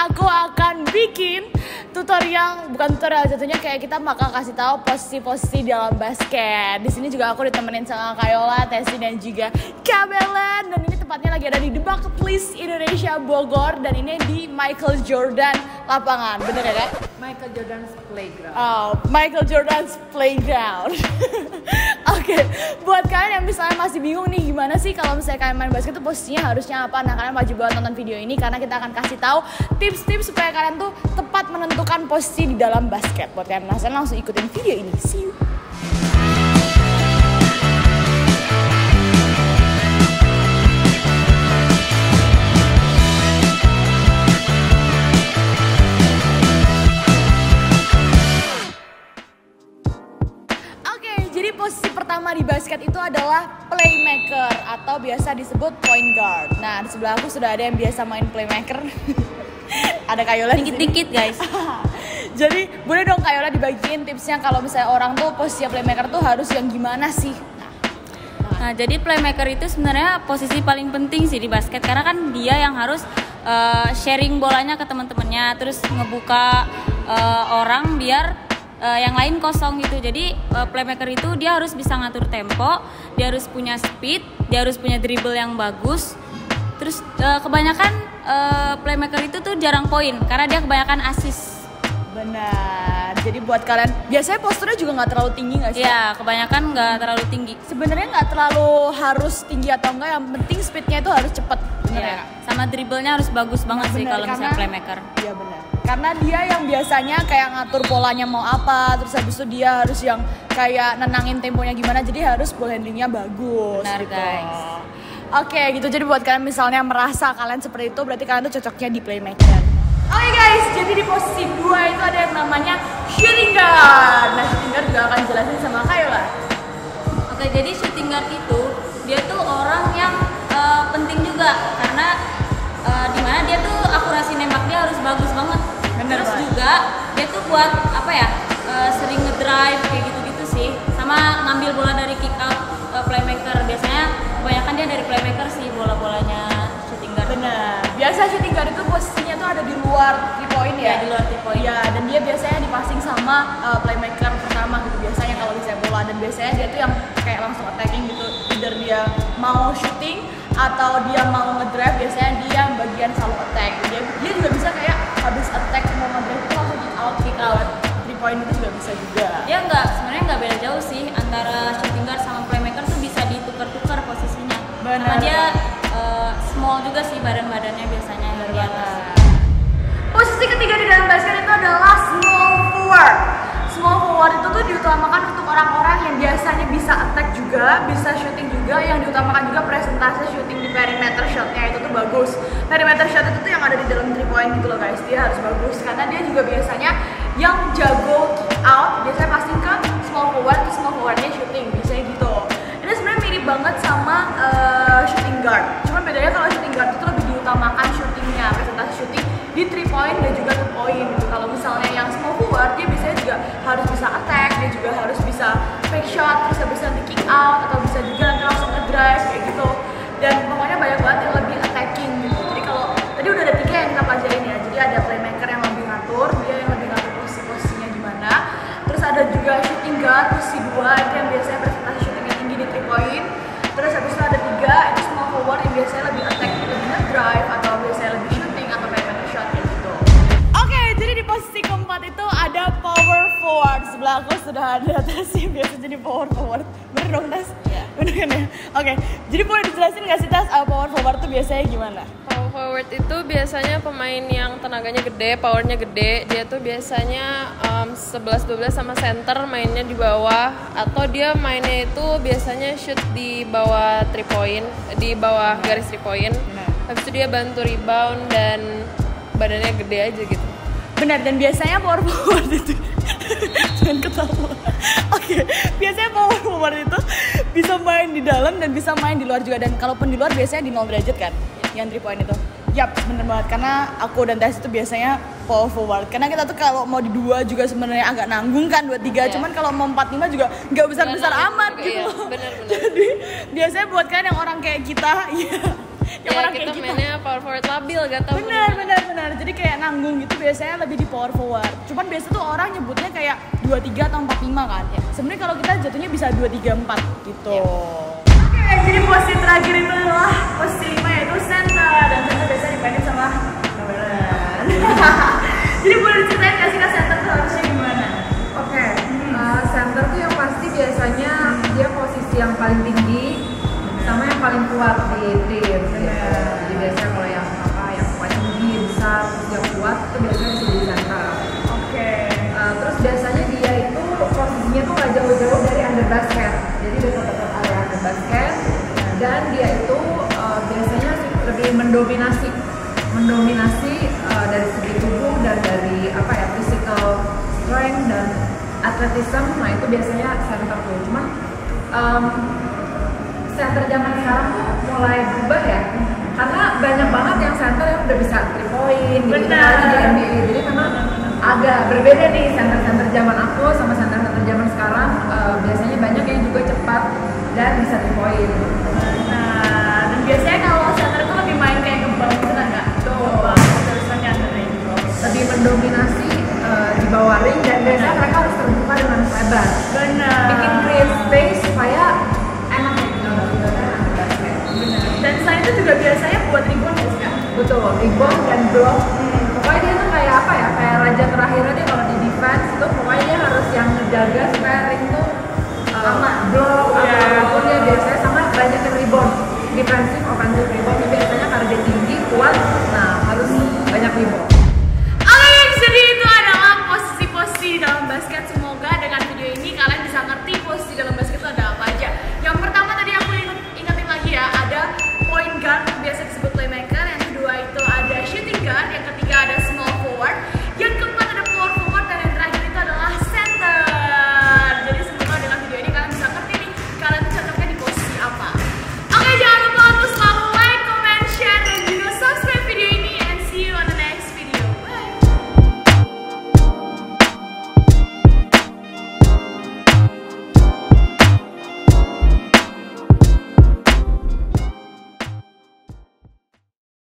aku akan bikin bukan tutorial jatuhnya, kayak kita bakal kasih tahu posisi-posisi dalam basket. Di sini juga aku ditemenin sama Kayola, Tesi dan juga Kabelen, dan ini tempatnya lagi ada di The Bucket List Indonesia Bogor, dan ini di Michael Jordan lapangan. Bener ya, Kak? Michael Jordan's Playground. Oh, Michael Jordan's Playground. Oke, buat kalian yang misalnya masih bingung nih gimana sih kalau misalnya kalian main basket tuh posisinya harusnya apa, nah kalian wajib banget nonton video ini karena kita akan kasih tahu tips-tips supaya kalian tuh tepat menentukan posisi di dalam basket. Buat kalian penasaran, langsung ikutin video ini. See you. Posisi pertama di basket itu adalah playmaker atau biasa disebut point guard. Nah, di sebelah aku sudah ada yang biasa main playmaker. Ada Kayola dikit-dikit, guys. Jadi, boleh dong Kayola dibagiin tipsnya kalau misalnya orang tuh posisi playmaker tuh harus yang gimana sih? Nah, jadi playmaker itu sebenarnya posisi paling penting sih di basket karena kan dia yang harus sharing bolanya ke teman-temannya, terus ngebuka orang biar yang lain kosong gitu. Jadi playmaker itu dia harus bisa ngatur tempo, dia harus punya speed, dia harus punya dribble yang bagus. Terus kebanyakan playmaker itu tuh jarang poin karena dia kebanyakan assist. Benar. Jadi buat kalian biasanya posturnya juga nggak terlalu tinggi nggak sih? Iya, kebanyakan nggak terlalu tinggi. Sebenarnya nggak terlalu harus tinggi atau enggak, yang penting speednya itu harus cepet. Benar ya? Sama dribblenya harus bagus banget sih kalau misalnya playmaker. Iya benar. Karena dia yang biasanya kayak ngatur polanya mau apa, terus habis itu dia harus yang kayak nenangin temponya gimana, jadi harus ball handlingnya bagus. Benar, gitu. guys. Oke, gitu. Jadi buat kalian misalnya merasa kalian seperti itu, berarti kalian tuh cocoknya di playmaker. Oke guys, jadi di posisi 2 itu ada yang namanya shooting guard. Nah, shooting guard juga akan jelasin sama Kayola. Oke, jadi shooting guard itu dia tuh orang yang penting juga karena dimana dia tuh akurasi nembak dia harus bagus banget. Bener Terus banget. juga dia tuh buat apa ya, sering ngedrive kayak gitu-gitu sih, sama ngambil bola dari kick out playmaker. Biasanya kebanyakan dia dari playmaker sih bola-bolanya shooting guard. Benar. Biasa shooting guard itu posisinya tuh ada di luar 3 point ya. Iya, di luar 3 point. Iya, dan dia biasanya dipassing sama playmaker pertama gitu biasanya kalau misalnya bola, dan biasanya dia tuh yang kayak langsung attacking gitu. Either dia mau shooting atau dia mau ngedrive, biasanya dia bagian selalu attack. Dia juga bisa kayak habis attack mau ngedrive itu langsung kick out. 3 point itu juga bisa juga. Dia sebenarnya nggak beda jauh sih antara shooting guard sama playmaker tuh bisa ditukar-tukar posisinya. Benar. Karena dia small juga sih badan-badannya biasanya yang di atas. Posisi ketiga di dalam basket itu adalah small forward. Small forward itu tuh diutamakan untuk orang-orang yang biasanya bisa attack juga, bisa shooting juga, yang diutamakan juga presentase shooting di perimeter shotnya itu tuh bagus. Perimeter shot itu tuh yang ada di dalam 3 point gitu loh guys, dia harus bagus karena dia juga biasanya yang jago kick out, biasanya pasti ke small forward, ke small forwardnya shooting, biasanya gitu. Ini sebenarnya mirip banget sama shooting guard, cuman bedanya kalau shooting guard itu lebih diutamakan shootingnya, presentase shooting di 3 point dan juga 2 point gitu. Kalau misalnya yang small forward dia biasanya juga harus bisa attack, dia juga harus bisa fake shot, terus bisa nanti kick out atau bisa juga nanti langsung ngedrive kayak gitu. Dan pokoknya banyak banget yang lebih attacking gitu. Jadi kalau tadi udah ada 3 yang kita pelajarin ya. Jadi ada playmaker yang lebih ngatur, dia yang lebih ngatur posisinya gimana. Terus ada juga shooting guard posisi 2 itu yang biasanya presentasi shootingnya tinggi di 3 point. Terus habis itu ada 3 itu small forward yang biasanya lebih attack, lebih ngedrive atau biasanya lebih shooting atau perimeter shot kayak gitu. Oke, jadi di posisi keempat itu ada power forward. Sebelah aku sudah ada Tesi, biasa jadi power forward. Bener dong Tas? Iya. Bener kan ya? Oke, jadi boleh dijelasin nggak sih Tas, power forward tuh biasanya gimana? Power forward itu biasanya pemain yang tenaganya gede, powernya gede. Dia tuh biasanya 11-12 sama center mainnya di bawah, atau dia mainnya itu biasanya shoot di bawah 3 point, di bawah garis 3 point. Habis itu dia bantu rebound dan badannya gede aja gitu. Benar, dan biasanya power forward itu jangan ketawa. Oke, biasanya power forward itu bisa main di dalam dan bisa main di luar juga. Dan kalaupun di luar biasanya di 0 derajat kan, yang 3 point itu. Yap, bener banget, karena aku dan Tess itu biasanya power forward. Karena kita tuh kalau mau di 2 juga sebenarnya agak nanggung kan, 2-3. Cuman kalau mau 4-5 juga nggak besar-besar amat gitu. Iya, benar-benar. Jadi biasanya buat kan yang orang kayak kita, yang Ya, orang kita kayak kita mainnya power forward labil gak tau. Benar. Jadi kayak nanggung gitu biasanya lebih di power forward. Cuman biasa tuh orang nyebutnya kayak 23 atau 45 kan. Sebenarnya kalau kita jatuhnya bisa 234 gitu. Oke, jadi posisi terakhir itu adalah posisi 5 yaitu center, dan center biasanya dimainin sama Novelan. Jadi boleh diceritain nggak sih Kak center tuh harusnya gimana? Oke, center tuh yang pasti biasanya dia posisi yang paling tinggi sama yang paling kuat di tim. Jadi biasanya kalau yang kuat tinggi, besar, yang kuat itu biasanya bisa jadi center. Oke. Terus biasanya dia itu posisinya tuh nggak jauh-jauh dari under basket. Jadi dekat-dekat area under basket, dan dia itu biasanya lebih mendominasi dari segi tubuh dan dari physical strength dan atletism. Nah itu biasanya center tuh. Cuman center zaman sekarang tuh mulai berubah ya, karena banyak banget yang center yang udah bisa 3 point gitu di NBA. Jadi memang agak berbeda nih center zaman aku sama center zaman sekarang. Biasanya banyak yang juga cepat dan bisa 3 point. Nah, dan biasanya kalau center itu lebih main kayak kembang gitu kan nggak? Lebih mendominasi di bawah ring, dan biasanya mereka harus terbuka dengan lebar. Benar. Bikin create space supaya enak gitu. Dan selain itu juga biasanya buat rebound ya sih Kak? Betul, rebound dan block. Pokoknya dia tuh kayak kayak raja terakhirnya dia kalau di defense itu pokoknya dia harus yang ngejaga supaya ring tuh block apapun dia biasanya, sama banyak yang rebound. Defensive, offensive rebound biasanya karena dia tinggi, kuat, nah harus banyak rebound. Jadi itu adalah posisi-posisi dalam basket. Semoga dengan video ini kalian bisa ngerti posisi dalam basket itu ada apa aja. Yang pertama tadi aku ingetin lagi ya, ada point guard, biasa disebut playmaker.